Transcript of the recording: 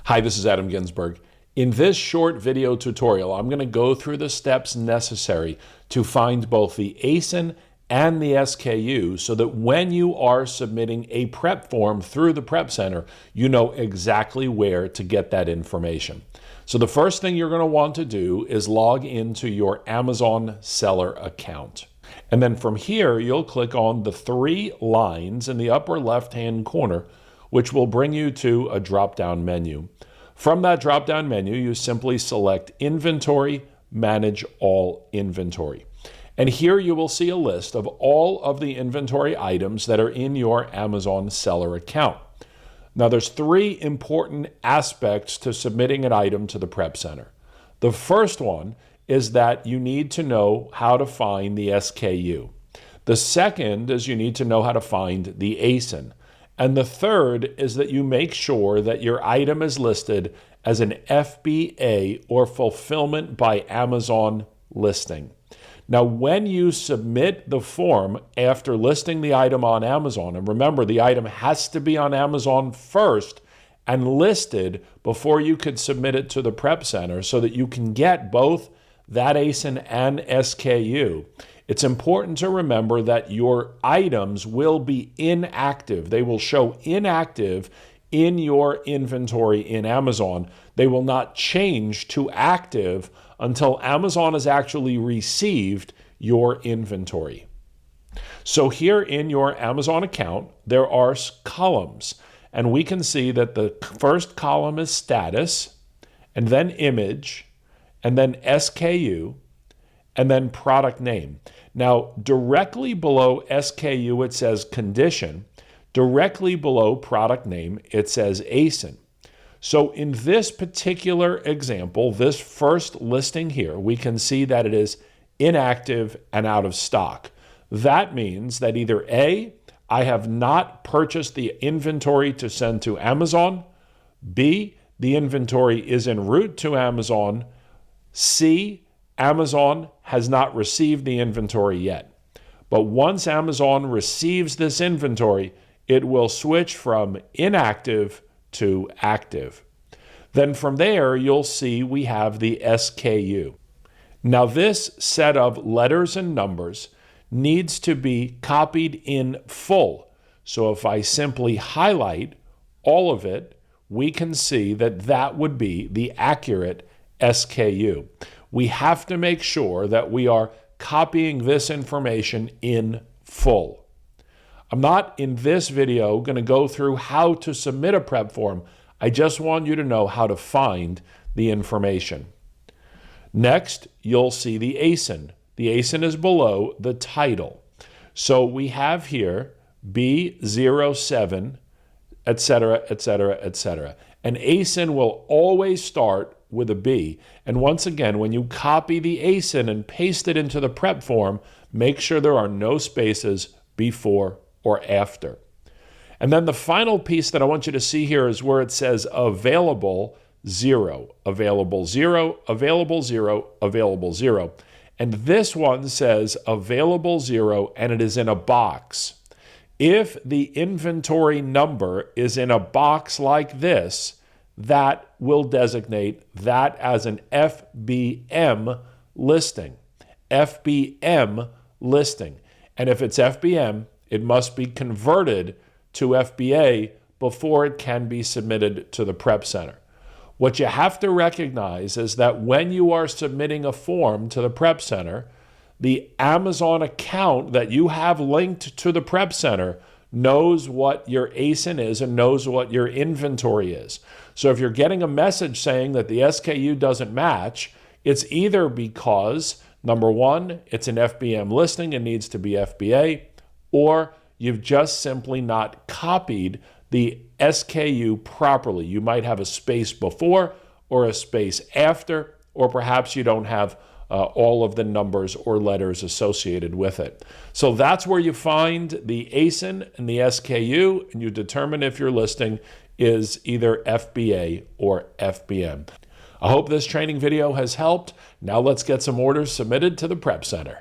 Hi, this is Adam Ginsberg. In this short video tutorial, I'm going to go through the steps necessary to find both the ASIN and the SKU so that when you are submitting a prep form through the Prep Center, you know exactly where to get that information. So the first thing you're going to want to do is log into your Amazon seller account. And then from here, you'll click on the three lines in the upper left-hand corner, which will bring you to a drop-down menu. From that drop-down menu, you simply select Inventory, Manage All Inventory. And here you will see a list of all of the inventory items that are in your Amazon seller account. Now, there's three important aspects to submitting an item to the Prep Center. The first one is that you need to know how to find the SKU. The second is you need to know how to find the ASIN. And the third is that you make sure that your item is listed as an FBA or Fulfillment by Amazon listing. Now, when you submit the form after listing the item on Amazon, and remember, the item has to be on Amazon first and listed before you could submit it to the Prep Center so that you can get both that ASIN and SKU. It's important to remember that your items will be inactive. They will show inactive in your inventory in Amazon. They will not change to active until Amazon has actually received your inventory. So here in your Amazon account, there are columns, and we can see that the first column is status, and then image, and then SKU, and then product name. Now, directly below SKU, it says condition. Directly below product name, it says ASIN. So in this particular example, this first listing here, we can see that it is inactive and out of stock. That means that either A, I have not purchased the inventory to send to Amazon. B, the inventory is en route to Amazon. C, Amazon has not received the inventory yet. But once Amazon receives this inventory, it will switch from inactive to active. Then from there, you'll see we have the SKU. Now, this set of letters and numbers needs to be copied in full. So if I simply highlight all of it, we can see that that would be the accurate SKU. We have to make sure that we are copying this information in full. I'm not in this video going to go through how to submit a prep form. I just want you to know how to find the information. Next, you'll see the ASIN. The ASIN is below the title. So we have here B07, etc., etc., etc. An ASIN will always start with a B. And once again, when you copy the ASIN and paste it into the prep form, make sure there are no spaces before or after. And then the final piece that I want you to see here is where it says available 0, available 0, available 0, available 0. And this one says available 0, and it is in a box. If the inventory number is in a box like this, that will designate that as an FBM listing. FBM listing. And if it's FBM, it must be converted to FBA before it can be submitted to the Prep Center. What you have to recognize is that when you are submitting a form to the Prep Center, the Amazon account that you have linked to the Prep Center knows what your ASIN is and knows what your inventory is. So if you're getting a message saying that the SKU doesn't match, it's either because, number one, it's an FBM listing and needs to be FBA, or you've just simply not copied the SKU properly. You might have a space before or a space after, or perhaps you don't have all of the numbers or letters associated with it. So that's where you find the ASIN and the SKU, and you determine if your listing is either FBA or FBM. I hope this training video has helped. Now let's get some orders submitted to the Prep Center.